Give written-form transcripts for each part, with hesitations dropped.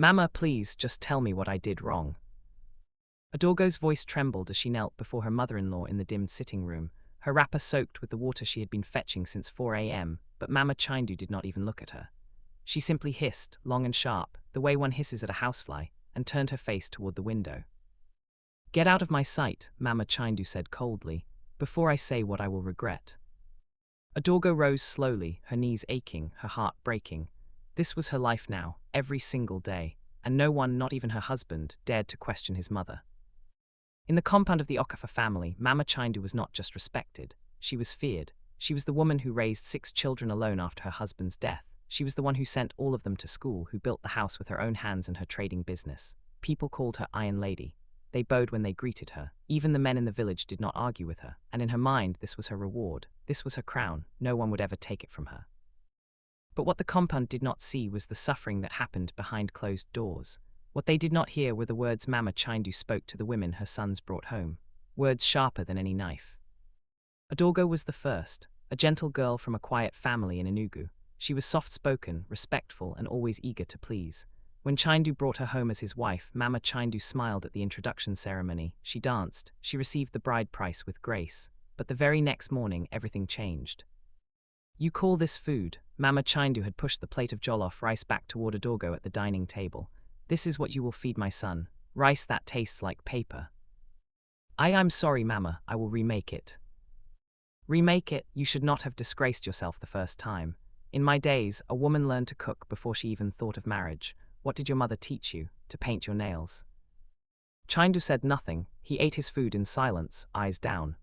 Mama, please, just tell me what I did wrong. Adorgo's voice trembled as she knelt before her mother-in-law in the dimmed sitting room, her wrapper soaked with the water she had been fetching since 4 a.m., but Mama Chidi did not even look at her. She simply hissed, long and sharp, the way one hisses at a housefly, and turned her face toward the window. Get out of my sight, Mama Chidi said coldly, before I say what I will regret. Adorgo rose slowly, her knees aching, her heart breaking. This was her life now, every single day, and no one, not even her husband, dared to question his mother. In the compound of the Okafor family, Mama Chidi was not just respected, she was feared. She was the woman who raised 6 children alone after her husband's death. She was the one who sent all of them to school, who built the house with her own hands and her trading business. People called her Iron Lady. They bowed when they greeted her. Even the men in the village did not argue with her, and in her mind this was her reward, this was her crown, no one would ever take it from her. But what the compound did not see was the suffering that happened behind closed doors. What they did not hear were the words Mama Chidi spoke to the women her sons brought home, words sharper than any knife. Adorgo was the first, a gentle girl from a quiet family in Enugu. She was soft-spoken, respectful, and always eager to please. When Chidi brought her home as his wife, Mama Chidi smiled at the introduction ceremony. She danced, she received the bride price with grace. But the very next morning, everything changed. You call this food? Mama Chidi had pushed the plate of jollof rice back toward Adorgo at the dining table. This is what you will feed my son, rice that tastes like paper. I'm sorry, Mama, I will remake it. Remake it? You should not have disgraced yourself the first time. In my days, a woman learned to cook before she even thought of marriage. What did your mother teach you? To paint your nails? Chidi said nothing. He ate his food in silence, eyes down.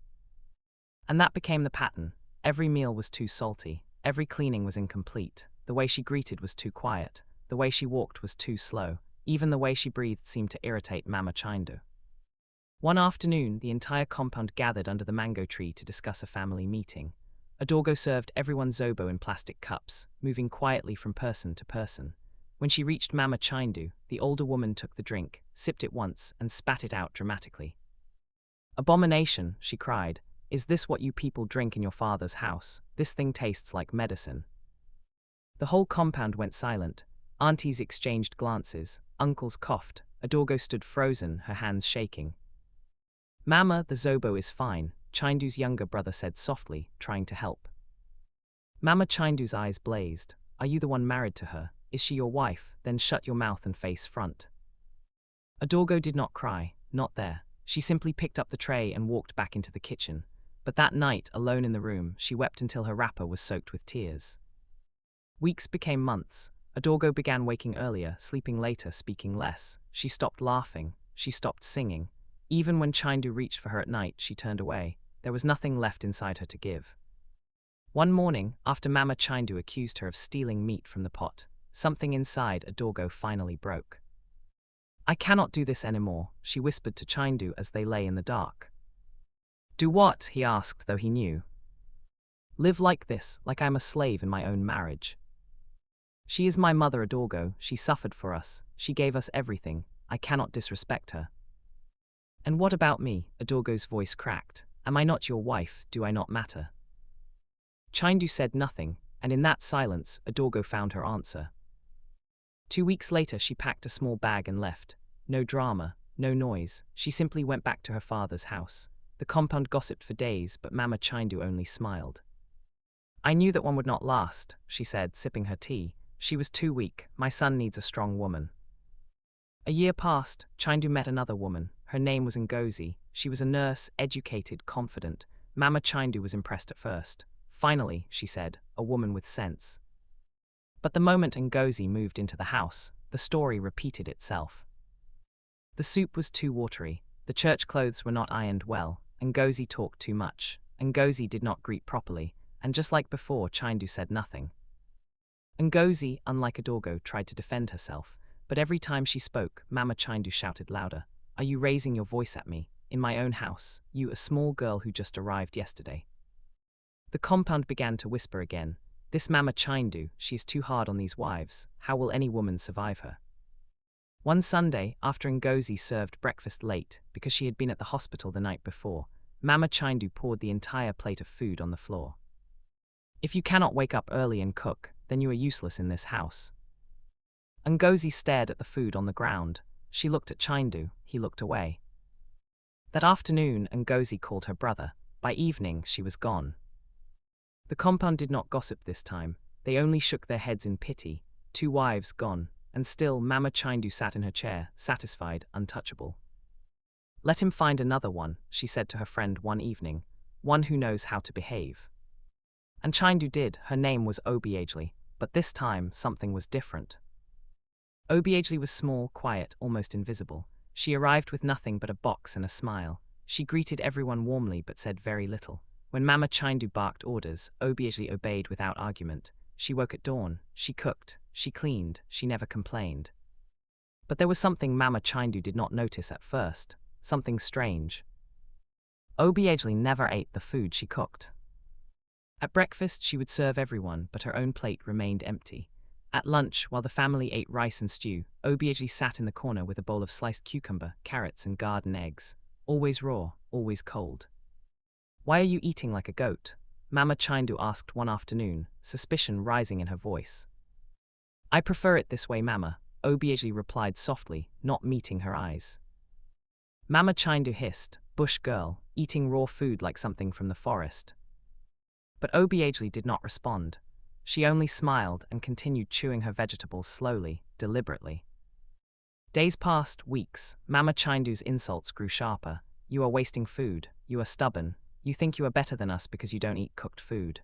And that became the pattern. Every meal was too salty. Every cleaning was incomplete. The way she greeted was too quiet. The way she walked was too slow. Even the way she breathed seemed to irritate Mama Chidi. One afternoon, the entire compound gathered under the mango tree to discuss a family meeting. Adorgo served everyone zobo in plastic cups, moving quietly from person to person. When she reached Mama Chidi, the older woman took the drink, sipped it once, and spat it out dramatically. Abomination, she cried. Is this what you people drink in your father's house? This thing tastes like medicine. The whole compound went silent. Aunties exchanged glances. Uncles coughed. Adorgo stood frozen, her hands shaking. Mama, the zobo is fine, Chidi's younger brother said softly, trying to help. Mama Chidi's eyes blazed. Are you the one married to her? Is she your wife? Then shut your mouth and face front. Adorgo did not cry, not there. She simply picked up the tray and walked back into the kitchen. But that night, alone in the room, she wept until her wrapper was soaked with tears. Weeks became months. Adorgo began waking earlier, sleeping later, speaking less. She stopped laughing. She stopped singing. Even when Chidi reached for her at night, she turned away. There was nothing left inside her to give. One morning, after Mama Chidi accused her of stealing meat from the pot, something inside Adorgo finally broke. I cannot do this anymore, she whispered to Chidi as they lay in the dark. Do what? He asked, though he knew. Live like this, like I'm a slave in my own marriage. She is my mother, Adorgo. She suffered for us. She gave us everything. I cannot disrespect her. And what about me? Adorgo's voice cracked. Am I not your wife? Do I not matter? Chidi said nothing, and in that silence, Adorgo found her answer. 2 weeks later, she packed a small bag and left. No drama, no noise. She simply went back to her father's house. The compound gossiped for days, but Mama Chidi only smiled. I knew that one would not last, she said, sipping her tea. She was too weak. My son needs a strong woman. A year passed. Chidi met another woman. Her name was Ngozi. She was a nurse, educated, confident. Mama Chidi was impressed at first. Finally, she said, a woman with sense. But the moment Ngozi moved into the house, the story repeated itself. The soup was too watery. The church clothes were not ironed well. Ngozi talked too much. Ngozi did not greet properly. And just like before, Chidi said nothing. Ngozi, unlike Adorgo, tried to defend herself. But every time she spoke, Mama Chidi shouted louder. Are you raising your voice at me? In my own house, you, a small girl who just arrived yesterday. The compound began to whisper again. This Mama Chidi, she is too hard on these wives. How will any woman survive her? One Sunday, after Ngozi served breakfast late, because she had been at the hospital the night before, Mama Chidi poured the entire plate of food on the floor. If you cannot wake up early and cook, then you are useless in this house. Ngozi stared at the food on the ground. She looked at Chindu, he looked away. That afternoon, Ngozi called her brother. By evening, she was gone. The compound did not gossip this time. They only shook their heads in pity. 2 wives gone, and still Mama Chindu sat in her chair, satisfied, untouchable. Let him find another one, she said to her friend one evening, one who knows how to behave. And Chindu did. Her name was Obiageli, but this time something was different. Obiageli was small, quiet, almost invisible. She arrived with nothing but a box and a smile. She greeted everyone warmly but said very little. When Mama Chindu barked orders, Obiageli obeyed without argument. She woke at dawn, she cooked, she cleaned, she never complained. But there was something Mama Chindu did not notice at first, something strange. Obiageli never ate the food she cooked. At breakfast she would serve everyone, but her own plate remained empty. At lunch, while the family ate rice and stew, Obiageli sat in the corner with a bowl of sliced cucumber, carrots and garden eggs. Always raw, always cold. "Why are you eating like a goat?" Mama Chindu asked one afternoon, suspicion rising in her voice. "I prefer it this way, Mama," Obiageli replied softly, not meeting her eyes. Mama Chindu hissed, "Bush girl, eating raw food like something from the forest." But Obiageli did not respond. She only smiled and continued chewing her vegetables slowly, deliberately. Days passed, weeks. Mama Chindu's insults grew sharper. "You are wasting food. You are stubborn. You think you are better than us because you don't eat cooked food."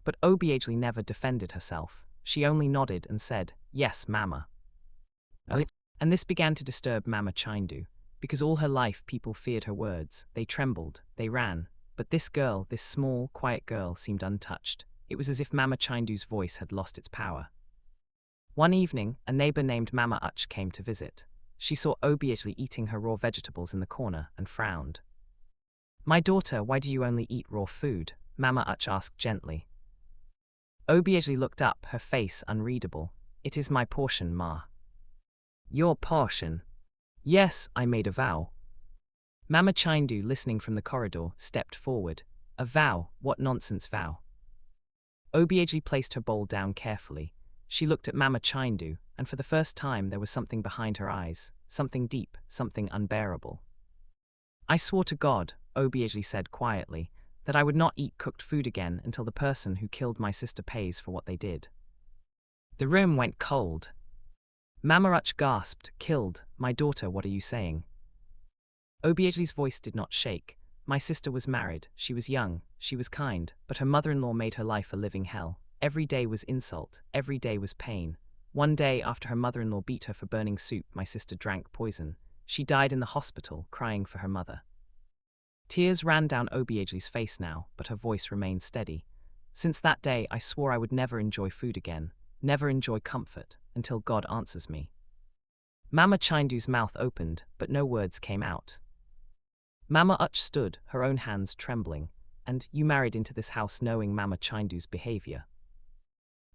But Obiageli never defended herself. She only nodded and said, "Yes, Mama." And this began to disturb Mama Chindu, because all her life people feared her words. They trembled, they ran. But this girl, this small, quiet girl, seemed untouched. It was as if Mama Chindu's voice had lost its power. One evening, a neighbor named Mama Uch came to visit. She saw Obiageli eating her raw vegetables in the corner and frowned. "My daughter, why do you only eat raw food?" Mama Uch asked gently. Obiageli looked up, her face unreadable. "It is my portion, Ma." "Your portion?" "Yes, I made a vow." Mama Chindu, listening from the corridor, stepped forward. "A vow? What nonsense vow?" Obiageli placed her bowl down carefully. She looked at Mama Chindu, and for the first time there was something behind her eyes, something deep, something unbearable. "I swore to God," Obiageli said quietly, "that I would not eat cooked food again until the person who killed my sister pays for what they did." The room went cold. Mama Uch gasped, "Killed? My daughter, what are you saying?" Obiageli's voice did not shake. "My sister was married, she was young, she was kind, but her mother-in-law made her life a living hell. Every day was insult, every day was pain. One day, after her mother-in-law beat her for burning soup, my sister drank poison. She died in the hospital, crying for her mother." Tears ran down Obiageli's face now, but her voice remained steady. "Since that day, I swore I would never enjoy food again, never enjoy comfort, until God answers me." Mama Chindu's mouth opened, but no words came out. Mama Uch stood, her own hands trembling. "And you married into this house knowing Mama Chindu's behavior?"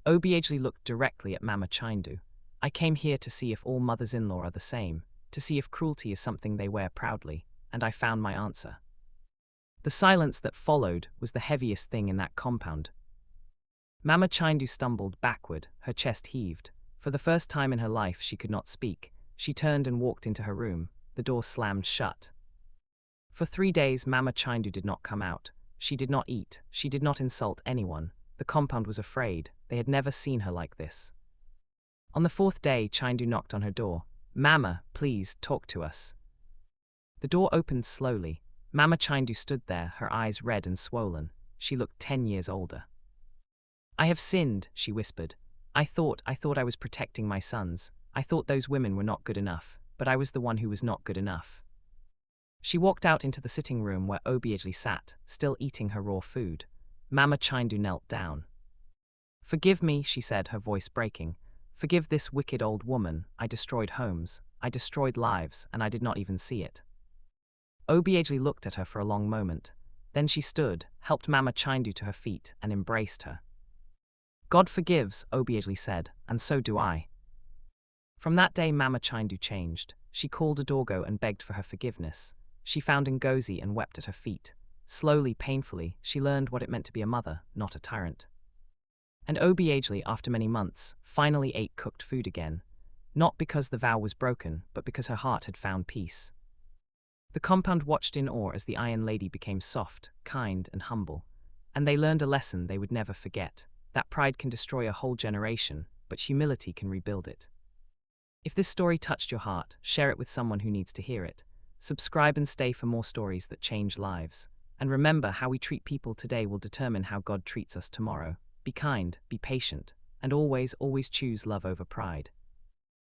Obiageli looked directly at Mama Chindu. "I came here to see if all mothers-in-law are the same, to see if cruelty is something they wear proudly, and I found my answer." The silence that followed was the heaviest thing in that compound. Mama Chindu stumbled backward, her chest heaved. For the first time in her life she could not speak. She turned and walked into her room. The door slammed shut. For 3 days Mama Chindu did not come out. She did not eat. She did not insult anyone. The compound was afraid. They had never seen her like this. On the 4th day, Chindu knocked on her door. "Mama, please, talk to us." The door opened slowly. Mama Chindu stood there, her eyes red and swollen. She looked 10 years older. "I have sinned," she whispered. I thought I was protecting my sons. I thought those women were not good enough, but I was the one who was not good enough." She walked out into the sitting room where Obiageli sat, still eating her raw food. Mama Chindu knelt down. "Forgive me," she said, her voice breaking. "Forgive this wicked old woman. I destroyed homes. I destroyed lives, and I did not even see it." Obiageli looked at her for a long moment. Then she stood, helped Mama Chindu to her feet, and embraced her. "God forgives," Obiageli said, "and so do I." From that day Mama Chindu changed. She called Adorgo and begged for her forgiveness. She found Ngozi and wept at her feet. Slowly, painfully, she learned what it meant to be a mother, not a tyrant. And Obiagely, after many months, finally ate cooked food again, not because the vow was broken, but because her heart had found peace. The compound watched in awe as the Iron Lady became soft, kind, and humble, and they learned a lesson they would never forget, that pride can destroy a whole generation, but humility can rebuild it. If this story touched your heart, share it with someone who needs to hear it. Subscribe and stay for more stories that change lives. And remember, how we treat people today will determine how God treats us tomorrow. Be kind, be patient, and always, always choose love over pride.